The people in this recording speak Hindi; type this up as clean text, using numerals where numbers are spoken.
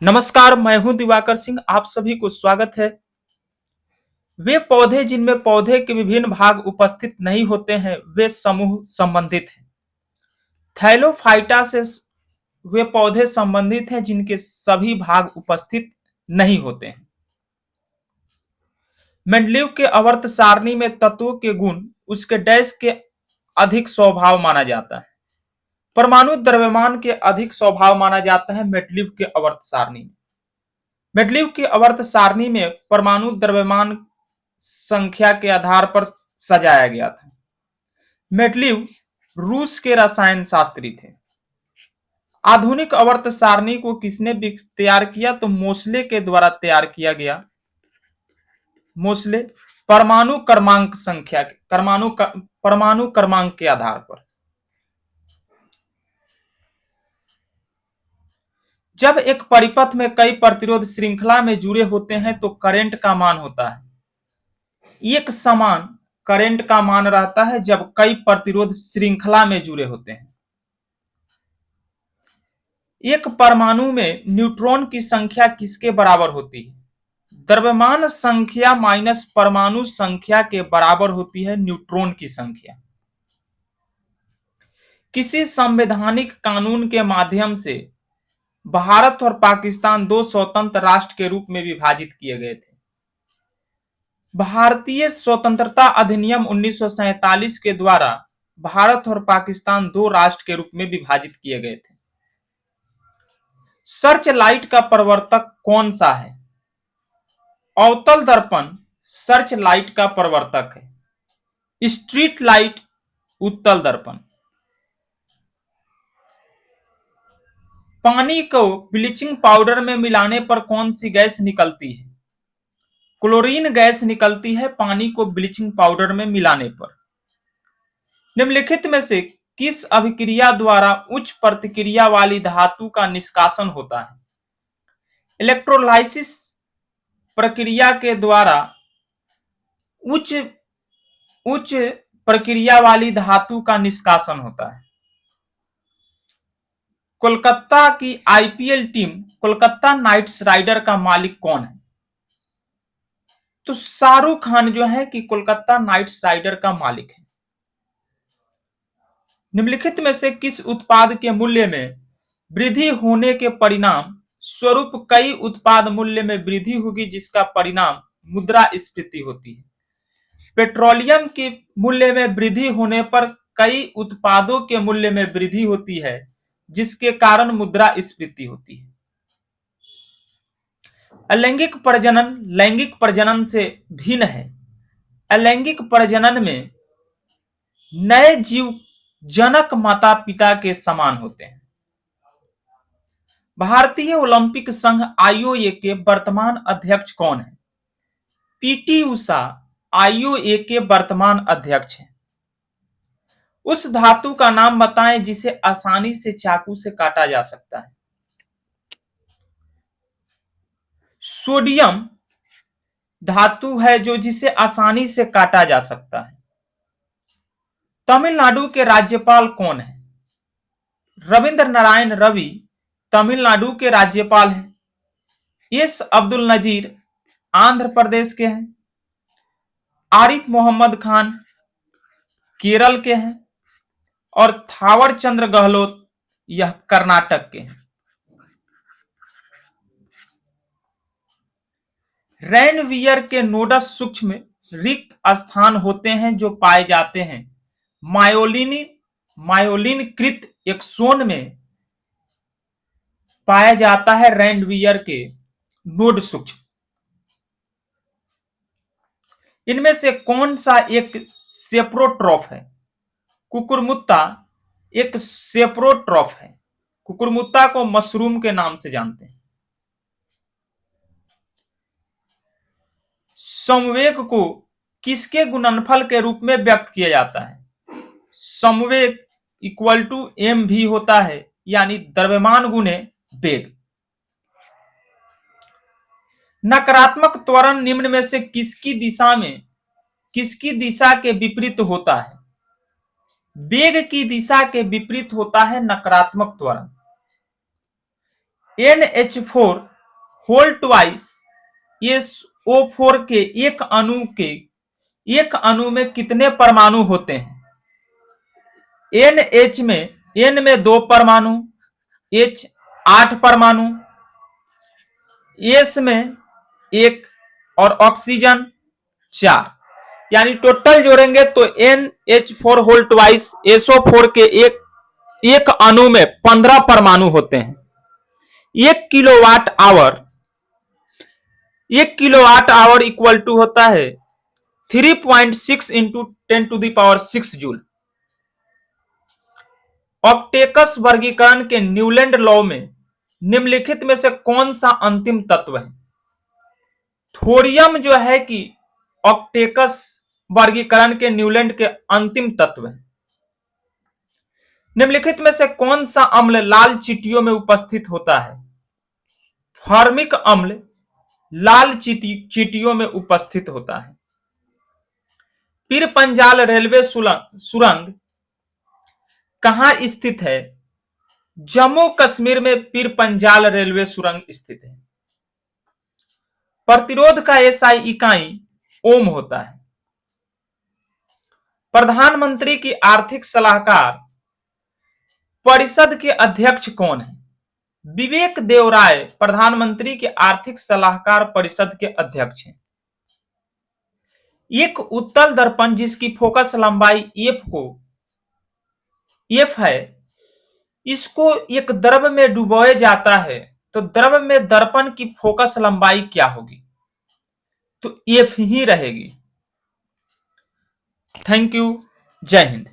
नमस्कार, मैं हूं दिवाकर सिंह। आप सभी को स्वागत है। वे पौधे जिनमें पौधे के विभिन्न भाग उपस्थित नहीं होते हैं, वे समूह संबंधित हैं। थैलोफाइटा से वे पौधे संबंधित हैं जिनके सभी भाग उपस्थित नहीं होते हैं। मेंडलीव के आवर्त सारणी में तत्वों के गुण उसके डैश के अधिक स्वभाव माना जाता है। परमाणु द्रव्यमान के अधिक स्वभाव माना जाता है मेंडलीव के आवर्त सारणी में। मेंडलीव की आवर्त सारणी में परमाणु द्रव्यमान संख्या के आधार पर सजाया गया था। मेंडलीव रूस के रसायन शास्त्री थे। आधुनिक आवर्त सारणी को किसने तैयार किया? तो मोसले के द्वारा तैयार किया गया। मोसले परमाणु क्रमांक संख्या परमाणु क्रमांक के आधार पर। जब एक परिपथ में कई प्रतिरोध श्रृंखला में जुड़े होते हैं तो करंट का मान होता है एक समान। करंट का मान रहता है जब कई प्रतिरोध श्रृंखला में जुड़े होते हैं। एक परमाणु में न्यूट्रॉन की संख्या किसके बराबर होती है? द्रव्यमान संख्या माइनस परमाणु संख्या के बराबर होती है न्यूट्रॉन की संख्या। किसी संवैधानिक कानून के माध्यम से भारत और पाकिस्तान दो स्वतंत्र राष्ट्र के रूप में विभाजित किए गए थे। भारतीय स्वतंत्रता अधिनियम 1947 के द्वारा भारत और पाकिस्तान दो राष्ट्र के रूप में विभाजित किए गए थे। सर्च लाइट का प्रवर्तक कौन सा है? अवतल दर्पण सर्च लाइट का प्रवर्तक है। स्ट्रीट लाइट उत्तल दर्पण। पानी को ब्लीचिंग पाउडर में मिलाने पर कौन सी गैस निकलती है? क्लोरीन गैस निकलती है पानी को ब्लीचिंग पाउडर में मिलाने पर। निम्नलिखित में से किस अभिक्रिया द्वारा उच्च प्रतिक्रिया वाली धातु का निष्कासन होता है? इलेक्ट्रोलाइसिस प्रक्रिया के द्वारा उच्च उच्च प्रक्रिया वाली धातु का निष्कासन होता है। कोलकाता की IPL team Kolkata Knights Rider का मालिक कौन है? तो शाहरुख खान जो है कि कोलकाता नाइट्स राइडर का मालिक है। निम्नलिखित में से किस उत्पाद के मूल्य में वृद्धि होने के परिणाम स्वरूप कई उत्पाद मूल्य में वृद्धि होगी जिसका परिणाम मुद्रास्फीति होती है? पेट्रोलियम के मूल्य में वृद्धि होने पर कई उत्पादों के मूल्य में वृद्धि होती है जिसके कारण मुद्रास्फीति होती है। अलैंगिक प्रजनन लैंगिक प्रजनन से भिन्न है। अलैंगिक प्रजनन में नए जीव जनक माता पिता के समान होते हैं। भारतीय ओलंपिक संघ आईओए के वर्तमान अध्यक्ष कौन है? पीटी उषा आईओए के वर्तमान अध्यक्ष हैं। उस धातु का नाम बताएं जिसे आसानी से चाकू से काटा जा सकता है। सोडियम धातु है जो जिसे आसानी से काटा जा सकता है। तमिलनाडु के राज्यपाल कौन है? रविंद्र नारायण रवि तमिलनाडु के राज्यपाल हैं। एस अब्दुल नजीर आंध्र प्रदेश के हैं। आरिफ मोहम्मद खान केरल के हैं और थावर चंद्र गहलोत यह कर्नाटक के हैं। रैनवियर के नोडस सूक्ष्म रिक्त स्थान होते हैं जो पाए जाते हैं मायोलिनकृत एक्सोन में पाया जाता है। रैनवियर के नोड सूक्ष्म इनमें से कौन सा एक सेप्रोट्रॉफ है? कुकुरमुत्ता एक सेप्रोट्रॉफ है। कुकुरमुत्ता को मशरूम के नाम से जानते हैं। संवेग को किसके गुणनफल के रूप में व्यक्त किया जाता है? संवेग इक्वल टू एम भी होता है यानी द्रव्यमान गुणे वेग। नकारात्मक त्वरण निम्न में से किसकी दिशा के विपरीत होता है? वेग की दिशा के विपरीत होता है नकारात्मक त्वरण। NH4 होल ट्वाइस SO4 के एक अणु में कितने परमाणु होते हैं? NH में N में 2 परमाणु, H 8 परमाणु, S में 1 और ऑक्सीजन 4, यानी टोटल जोड़ेंगे तो NH4 होल ट्वाइस SO4 के एक अणु में 15 परमाणु होते हैं। 1 किलोवाट आवर इक्वल टू होता है 3.6 इंटू 10⁶ जूल। ऑप्टेकस वर्गीकरण के न्यूलैंड लॉ में निम्नलिखित में से कौन सा अंतिम तत्व है? थोरियम जो है कि ऑप्टेकस वर्गीकरण के न्यूलैंड के अंतिम तत्व है। निम्नलिखित में से कौन सा अम्ल लाल चींटियों में उपस्थित होता है? फॉर्मिक अम्ल लाल चींटियों में उपस्थित होता है। पीर पंजाल रेलवे सुरंग कहां स्थित है? जम्मू कश्मीर में पीर पंजाल रेलवे सुरंग स्थित है। प्रतिरोध का एसआई इकाई ओम होता है। प्रधानमंत्री की आर्थिक सलाहकार परिषद के अध्यक्ष कौन है? विवेक देव राय प्रधानमंत्री के आर्थिक सलाहकार परिषद के अध्यक्ष हैं। एक उत्तल दर्पण जिसकी फोकस लंबाई f है, इसको एक द्रव में डुबोया जाता है तो द्रव में दर्पण की फोकस लंबाई क्या होगी? तो f ही रहेगी। Thank you. जय हिंद।